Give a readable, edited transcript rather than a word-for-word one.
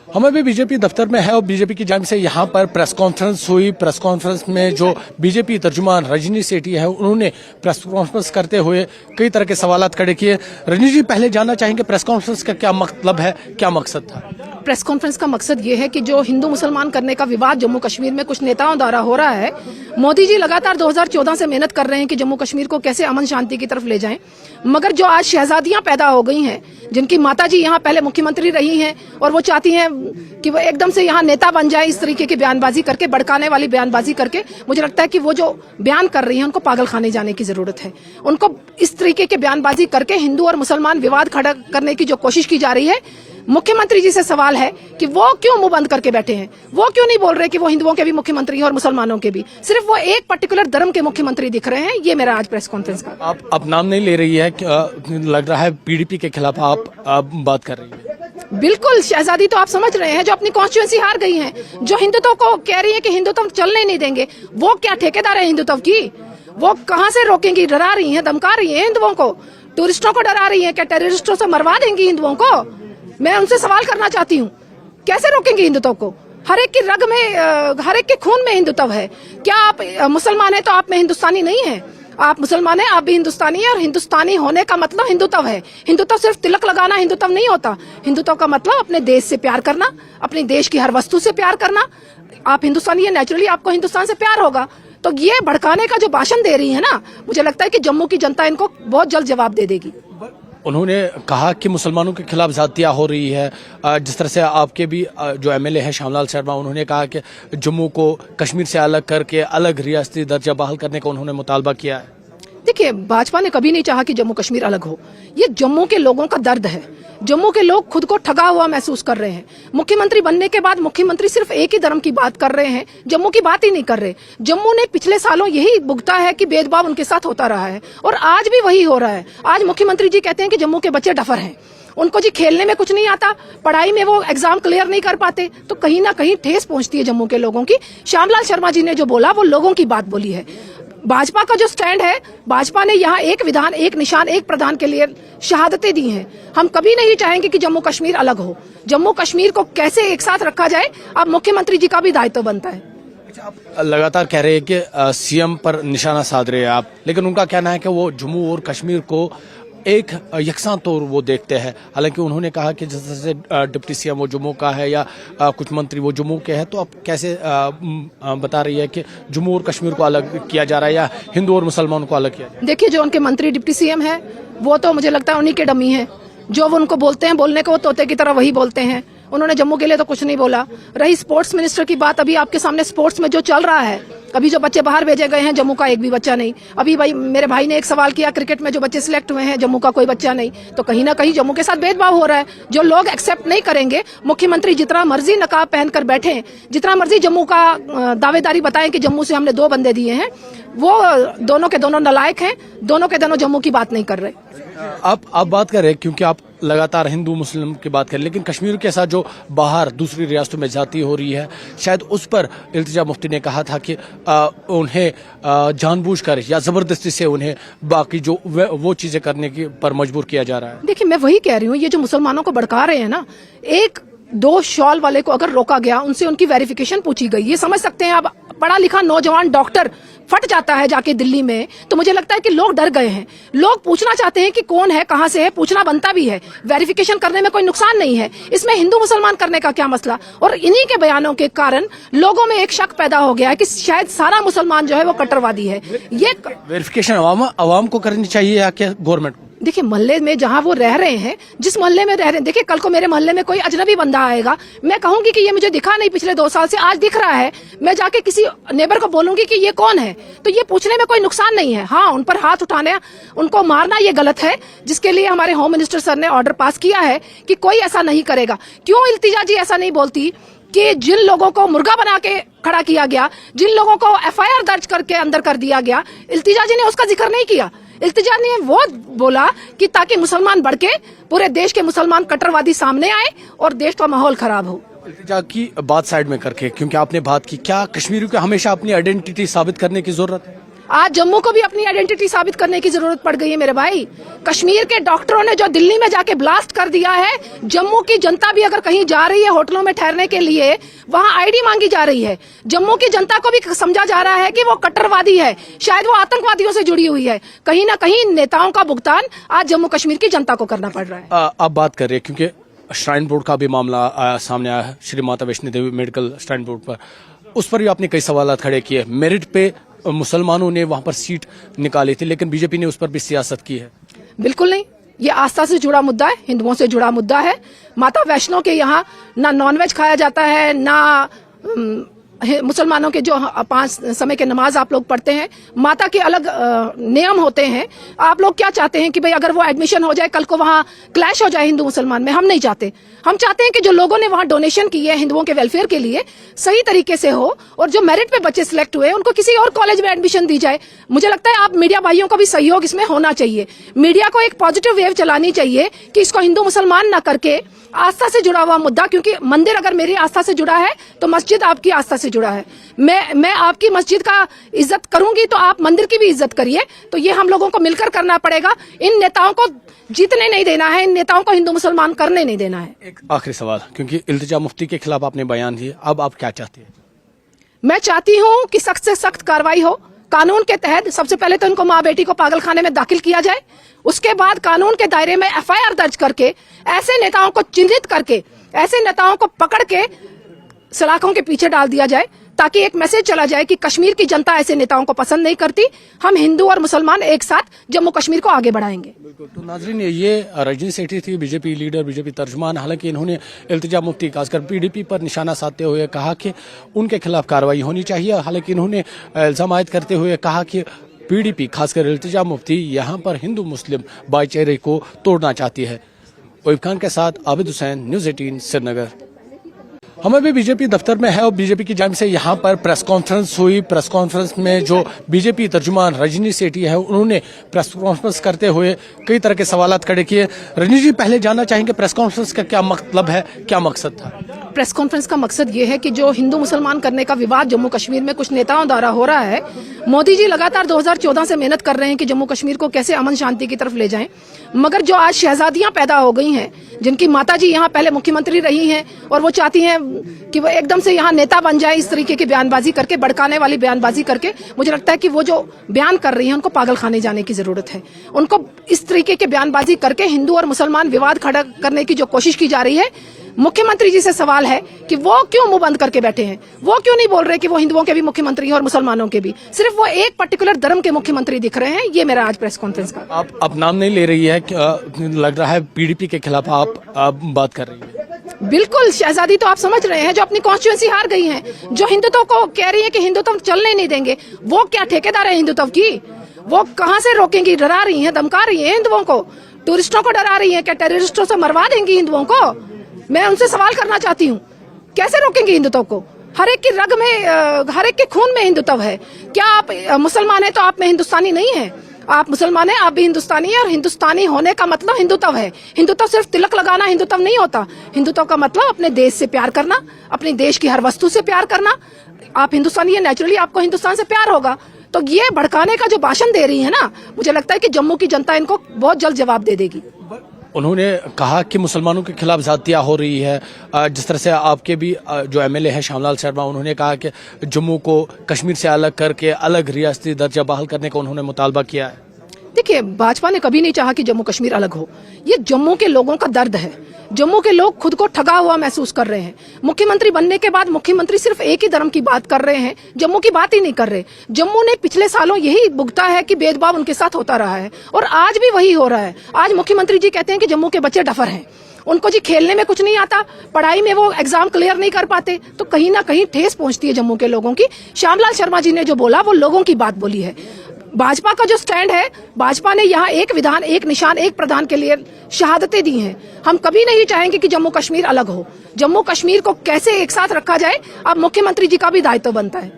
हम अभी बीजेपी दफ्तर में है और बीजेपी की जानिब से यहाँ पर प्रेस कॉन्फ्रेंस हुई। प्रेस कॉन्फ्रेंस में जो बीजेपी तर्जुमान रजनी सेठी है उन्होंने प्रेस कॉन्फ्रेंस करते हुए कई तरह के सवालात खड़े किए। रजनी जी, पहले जानना चाहेंगे प्रेस कॉन्फ्रेंस का क्या मतलब है, क्या मकसद था? प्रेस कॉन्फ्रेंस का मकसद ये है कि जो हिंदू मुसलमान करने का विवाद जम्मू कश्मीर में कुछ नेताओं द्वारा हो रहा है, मोदी जी लगातार 2014 से मेहनत कर रहे हैं कि जम्मू कश्मीर को कैसे अमन शांति की तरफ ले जाएं, मगर जो आज शहजादियां पैदा हो गई हैं, जिनकी माता जी यहाँ पहले मुख्यमंत्री रही हैं और वो चाहती हैं कि वो एकदम से यहाँ नेता बन जाए, इस तरीके की बयानबाजी करके, भड़काने वाली बयानबाजी करके, मुझे लगता है कि वो जो बयान कर रही है उनको पागल खाने जाने की जरूरत है। उनको इस तरीके के बयानबाजी करके हिंदू और मुसलमान विवाद खड़ा करने की जो कोशिश की जा रही है, मुख्यमंत्री जी से सवाल है कि वो क्यों मुंह बंद करके बैठे हैं? वो क्यों नहीं बोल रहे कि वो हिंदुओं के भी मुख्यमंत्री हैं और मुसलमानों के भी? सिर्फ वो एक पर्टिकुलर धर्म के मुख्यमंत्री दिख रहे हैं। ये मेरा आज प्रेस कॉन्फ्रेंस का। आप अब नाम नहीं ले रही है, लग रहा है पीडीपी के खिलाफ आप बात कर रही है। बिल्कुल, शहजादी तो आप समझ रहे हैं जो अपनी कॉन्स्टिट्यूएंसी हार गई हैं, जो हिंदुत्व को कह रही है कि हिंदुत्व चलने नहीं देंगे, वो क्या ठेकेदार है हिंदुत्व की? वो कहाँ से रोकेंगी? डरा रही है, धमका रही है हिंदुओं को, टूरिस्टों को डरा रही है। क्या टेररिस्टों से मरवा देंगी हिंदुओं को? मैं उनसे सवाल करना चाहती हूँ, कैसे रोकेंगे हिंदुत्व को? हर एक की रग में, हर एक के खून में हिंदुत्व है। क्या आप मुसलमान हैं तो आप में हिंदुस्तानी नहीं है? आप मुसलमान हैं, आप भी हिंदुस्तानी हैं, और हिंदुस्तानी होने का मतलब हिंदुत्व है। हिंदुत्व सिर्फ तिलक लगाना हिंदुत्व नहीं होता। हिंदुत्व का मतलब अपने देश से प्यार करना, अपने देश की हर वस्तु से प्यार करना। आप हिंदुस्तानी है, नेचुरली आपको हिंदुस्तान से प्यार होगा। तो ये भड़काने का जो भाषण दे रही है ना, मुझे लगता है कि जम्मू की जनता इनको बहुत जल्द जवाब दे देगी। उन्होंने कहा कि मुसलमानों के खिलाफ ज्यादतियां हो रही है। जिस तरह से आपके भी जो एमएलए है श्यामलाल शर्मा, उन्होंने कहा कि जम्मू को कश्मीर से अलग करके अलग रियासती दर्जा बहाल करने का उन्होंने मुतालबा किया है। देखिए, भाजपा ने कभी नहीं चाहा कि जम्मू कश्मीर अलग हो। ये जम्मू के लोगों का दर्द है। जम्मू के लोग खुद को ठगा हुआ महसूस कर रहे हैं। मुख्यमंत्री बनने के बाद मुख्यमंत्री सिर्फ एक ही धर्म की बात कर रहे हैं, जम्मू की बात ही नहीं कर रहे। जम्मू ने पिछले सालों यही भुगता है कि भेदभाव उनके साथ होता रहा है और आज भी वही हो रहा है। आज मुख्यमंत्री जी कहते हैं कि जम्मू के बच्चे डफर हैं, उनको जी खेलने में कुछ नहीं आता, पढ़ाई में वो एग्जाम क्लियर नहीं कर पाते। तो कहीं ना कहीं ठेस पहुंचती है जम्मू के लोगों की। श्यामलाल शर्मा जी ने जो बोला वो लोगों की बात बोली है। भाजपा का जो स्टैंड है, भाजपा ने यहाँ एक विधान, एक निशान, एक प्रधान के लिए शहादतें दी हैं। हम कभी नहीं चाहेंगे कि जम्मू कश्मीर अलग हो। जम्मू कश्मीर को कैसे एक साथ रखा जाए, अब मुख्यमंत्री जी का भी दायित्व बनता है। आप लगातार कह रहे हैं कि सीएम पर निशाना साध रहे हैं आप, लेकिन उनका कहना है कि वो जम्मू और कश्मीर को एक यकसां तौर वो देखते हैं। हालांकि उन्होंने कहा कि जिस तरह से डिप्टी सीएम वो जम्मू का है या कुछ मंत्री वो जम्मू के हैं, तो आप कैसे बता रही है कि जम्मू और कश्मीर को अलग किया जा रहा है या हिंदू और मुसलमानों को अलग किया जा रहा है? देखिए, जो उनके मंत्री डिप्टी सीएम है वो तो मुझे लगता है उन्हीं के डमी है। जो वो उनको बोलते हैं, बोलने को वो तोते की तरह वही बोलते हैं। उन्होंने जम्मू के लिए तो कुछ नहीं बोला। रही स्पोर्ट्स मिनिस्टर की बात, अभी आपके सामने स्पोर्ट्स में जो चल रहा है, अभी जो बच्चे बाहर भेजे गए हैं, जम्मू का एक भी बच्चा नहीं। अभी भाई मेरे भाई ने एक सवाल किया, क्रिकेट में जो बच्चे सिलेक्ट हुए हैं, जम्मू का कोई बच्चा नहीं। तो कहीं ना कहीं जम्मू के साथ भेदभाव हो रहा है। जो लोग एक्सेप्ट नहीं करेंगे, मुख्यमंत्री जितना मर्जी नकाब पहनकर बैठे, जितना मर्जी जम्मू का दावेदारी बताएं कि जम्मू से हमने 2 बंदे दिए हैं, वो दोनों के दोनों नालायक हैं। दोनों के दोनों जम्मू की बात नहीं कर रहे। आप बात कर रहे हैं क्योंकि आप लगातार हिंदू मुस्लिम की बात करें, लेकिन कश्मीर के साथ जो बाहर दूसरी रियासतों में जाती हो रही है, शायद उस पर इल्तिजा मुफ्ती ने कहा था कि उन्हें जानबूझकर या जबरदस्ती से उन्हें बाकी जो वो चीजें करने की पर मजबूर किया जा रहा है। देखिए, मैं वही कह रही हूँ, ये जो मुसलमानों को भड़का रहे हैं ना, 1-2 शॉल वाले को अगर रोका गया, उनसे उनकी वेरिफिकेशन पूछी गई, ये समझ सकते हैं आप, पढ़ा लिखा नौजवान डॉक्टर फट जाता है जाके दिल्ली में, तो मुझे लगता है कि लोग डर गए हैं। लोग पूछना चाहते हैं कि कौन है, कहां से है, पूछना बनता भी है। वेरिफिकेशन करने में कोई नुकसान नहीं है, इसमें हिंदू मुसलमान करने का क्या मसला? और इन्हीं के बयानों के कारण लोगों में एक शक पैदा हो गया है कि शायद सारा मुसलमान जो है वो कट्टरवादी है। ये वेरिफिकेशन अवाम को करनी चाहिए या क्या गवर्नमेंट को? देखिए, मोहल्ले में जहां वो रह रहे हैं, जिस मोहल्ले में रह रहे हैं, देखिए कल को मेरे मोहल्ले में कोई अजनबी बंदा आएगा, मैं कहूंगी कि ये मुझे दिखा नहीं पिछले 2 साल से, आज दिख रहा है, मैं जाके किसी नेबर को बोलूंगी कि ये कौन है, तो ये पूछने में कोई नुकसान नहीं है। हाँ, उन पर हाथ उठाना, उनको मारना ये गलत है, जिसके लिए हमारे होम मिनिस्टर सर ने ऑर्डर पास किया है कि कोई ऐसा नहीं करेगा। क्यों इल्तिजा जी ऐसा नहीं बोलती कि जिन लोगों को मुर्गा बना के खड़ा किया गया, जिन लोगों को FIR दर्ज करके अंदर कर दिया गया, इल्तिजा जी ने उसका जिक्र नहीं किया। इल्तिजा ने वो बोला कि ताकि मुसलमान बढ़ के पूरे देश के मुसलमान कट्टरवादी सामने आए और देश का माहौल खराब हो। इल्तिजा की बात साइड में करके, क्योंकि आपने बात की, क्या कश्मीरियों को हमेशा अपनी आइडेंटिटी साबित करने की जरूरत है? आज जम्मू को भी अपनी आइडेंटिटी साबित करने की जरूरत पड़ गई है मेरे भाई। कश्मीर के डॉक्टरों ने जो दिल्ली में जाके ब्लास्ट कर दिया है, जम्मू की जनता भी अगर कहीं जा रही है होटलों में ठहरने के लिए, वहां आईडी मांगी जा रही है। जम्मू की जनता को भी समझा जा रहा है कि वो कट्टरवादी है, शायद वो आतंकवादियों से जुड़ी हुई है। कहीं ना कहीं नेताओं का भुगतान आज जम्मू कश्मीर की जनता को करना पड़ रहा है। आप बात कर रहे हैं क्योंकि श्राइन बोर्ड का भी मामला सामने आया है, Shri Mata Vaishno Devi medical shrine board पर, उस पर भी आपने कई सवाल खड़े किए। मेरिट पे मुसलमानों ने वहां पर सीट निकाली थी, लेकिन बीजेपी ने उस पर भी सियासत की है। बिल्कुल नहीं, ये आस्था से जुड़ा मुद्दा है, हिंदुओं से जुड़ा मुद्दा है। माता वैष्णो के यहाँ ना नॉनवेज खाया जाता है, ना मुसलमानों के जो 5 समय के नमाज आप लोग पढ़ते हैं, माता के अलग नियम होते हैं। आप लोग क्या चाहते हैं कि भाई अगर वो एडमिशन हो जाए, कल को वहां क्लैश हो जाए हिंदू मुसलमान में? हम नहीं चाहते। हम चाहते हैं कि जो लोगों ने वहां डोनेशन की है हिंदुओं के वेलफेयर के लिए, सही तरीके से हो, और जो मेरिट पे बच्चे सिलेक्ट हुए उनको किसी और कॉलेज में एडमिशन दी जाए। मुझे लगता है आप मीडिया भाइयों का भी सहयोग इसमें होना चाहिए। मीडिया को एक पॉजिटिव वेव चलानी चाहिए कि इसको हिंदू मुसलमान ना करके आस्था से जुड़ा हुआ मुद्दा, क्योंकि मंदिर अगर मेरी आस्था से जुड़ा है तो मस्जिद आपकी आस्था से जुड़ा है। मैं आपकी मस्जिद का इज्जत करूंगी तो आप मंदिर की भी इज्जत करिए। तो ये हम लोगों को मिलकर करना पड़ेगा। इन नेताओं को जीतने नहीं देना है, इन नेताओं को हिंदू मुसलमान करने नहीं देना है। एक आखिरी सवाल, क्योंकि इल्तिजा मुफ्ती के खिलाफ आपने बयान दिए, अब आप क्या चाहते हैं? मैं चाहती हूं कि सख्त से सख्त कार्रवाई हो। कानून के तहत सबसे पहले तो इनको माँ बेटी को पागलखाने में दाखिल किया जाए, उसके बाद कानून के दायरे में FIR दर्ज करके ऐसे नेताओं को चिन्हित करके, ऐसे नेताओं को पकड़ के सलाखों के पीछे डाल दिया जाए, ताकि एक मैसेज चला जाए कि कश्मीर की जनता ऐसे नेताओं को पसंद नहीं करती। हम हिंदू और मुसलमान एक साथ जम्मू कश्मीर को आगे बढ़ाएंगे। तो नाजरीन, ये रजनी सेठी थी, बीजेपी लीडर, बीजेपी तर्जुमान। हालांकि इन्होंने इल्तिजा मुफ्ती खासकर PDP पर निशाना साधते हुए कहा कि उनके खिलाफ कार्रवाई होनी चाहिए। हालांकि इन्होंने इल्जाम आयद करते हुए कहा कि PDP खासकर इल्तिजा मुफ्ती यहाँ पर हिंदू मुस्लिम भाईचारे को तोड़ना चाहती है। ओइब खान के साथ आबिद हुसैन, न्यूज़ 18 श्रीनगर। हम अभी बीजेपी दफ्तर में है और बीजेपी की जानिब से यहाँ पर प्रेस कॉन्फ्रेंस हुई। प्रेस कॉन्फ्रेंस में जो बीजेपी तर्जुमान रजनी सेठी है, उन्होंने प्रेस कॉन्फ्रेंस करते हुए कई तरह के सवाल खड़े किए। रजनी जी, पहले जानना चाहेंगे प्रेस कॉन्फ्रेंस का क्या मतलब है, क्या मकसद था? प्रेस कॉन्फ्रेंस का मकसद ये है कि जो हिंदू मुसलमान करने का विवाद जम्मू कश्मीर में कुछ नेताओं द्वारा हो रहा है, मोदी जी लगातार 2014 से मेहनत कर रहे हैं कि जम्मू कश्मीर को कैसे अमन शांति की तरफ ले जाएं। मगर जो आज शहजादियां पैदा हो गई हैं, जिनकी माता जी यहाँ पहले मुख्यमंत्री रही हैं और वो चाहती हैं कि वो एकदम से यहाँ नेता बन जाए, इस तरीके की बयानबाजी करके, भड़काने वाली बयानबाजी करके, मुझे लगता है कि वो जो बयान कर रही है उनको पागल खाने जाने की जरूरत है। उनको इस तरीके के बयानबाजी करके हिंदू और मुसलमान विवाद खड़ा करने की जो कोशिश की जा रही है, मुख्यमंत्री जी से सवाल है कि वो क्यों मुंह बंद करके बैठे हैं? वो क्यों नहीं बोल रहे कि वो हिंदुओं के भी मुख्यमंत्री हैं और मुसलमानों के भी? सिर्फ वो एक पर्टिकुलर धर्म के मुख्यमंत्री दिख रहे हैं। ये मेरा आज प्रेस कॉन्फ्रेंस का। आप अब नाम नहीं ले रही है, लग रहा है PDP के खिलाफ आप बात कर रही है। बिल्कुल, शहजादी तो आप समझ रहे हैं, जो अपनी कॉन्स्टिट्यूएंसी हार गई हैं, जो हिंदुत्व को कह रही है कि हिंदुत्व चलने नहीं देंगे, वो क्या ठेकेदार है हिंदुत्व की? वो कहाँ से रोकेंगी? डरा रही है, धमका रही है हिंदुओं को, टूरिस्टों को डरा रही है। क्या टेररिस्टों से मरवा देंगी हिंदुओं को? मैं उनसे सवाल करना चाहती हूँ, कैसे रोकेंगे हिंदुत्व को? हर एक की रग में, हर एक के खून में हिंदुत्व है। क्या आप मुसलमान हैं तो आप में हिंदुस्तानी नहीं है? आप मुसलमान हैं, आप भी हिंदुस्तानी हैं, और हिंदुस्तानी होने का मतलब हिंदुत्व है। हिंदुत्व सिर्फ तिलक लगाना हिंदुत्व नहीं होता। हिंदुत्व का मतलब अपने देश से प्यार करना, अपने देश की हर वस्तु से प्यार करना। आप हिंदुस्तानी है, नेचुरली आपको हिंदुस्तान से प्यार होगा। तो ये भड़काने का जो भाषण दे रही है ना, मुझे लगता है कि जम्मू की जनता इनको बहुत जल्द जवाब दे देगी। उन्होंने कहा कि मुसलमानों के खिलाफ ज्यादतियाँ हो रही है। जिस तरह से आपके भी जो MLA है श्यामलाल शर्मा, उन्होंने कहा कि जम्मू को कश्मीर से अलग करके अलग रियासती दर्जा बहाल करने का उन्होंने मुतालबा किया है। देखिए, भाजपा ने कभी नहीं चाहा कि जम्मू कश्मीर अलग हो। ये जम्मू के लोगों का दर्द है। जम्मू के लोग खुद को ठगा हुआ महसूस कर रहे हैं। मुख्यमंत्री बनने के बाद मुख्यमंत्री सिर्फ एक ही धर्म की बात कर रहे हैं, जम्मू की बात ही नहीं कर रहे। जम्मू ने पिछले सालों यही भुगता है कि भेदभाव उनके साथ होता रहा है, और आज भी वही हो रहा है। आज मुख्यमंत्री जी कहते हैं कि जम्मू के बच्चे डफर हैं, उनको जी खेलने में कुछ नहीं आता, पढ़ाई में वो एग्जाम क्लियर नहीं कर पाते। तो कहीं ना कहीं ठेस पहुंचती है जम्मू के लोगों की। श्यामलाल शर्मा जी ने जो बोला वो लोगों की बात बोली है। भाजपा का जो स्टैंड है, भाजपा ने यहाँ एक विधान, एक निशान, एक प्रधान के लिए शहादतें दी हैं। हम कभी नहीं चाहेंगे कि जम्मू कश्मीर अलग हो। जम्मू कश्मीर को कैसे एक साथ रखा जाए, अब मुख्यमंत्री जी का भी दायित्व बनता है।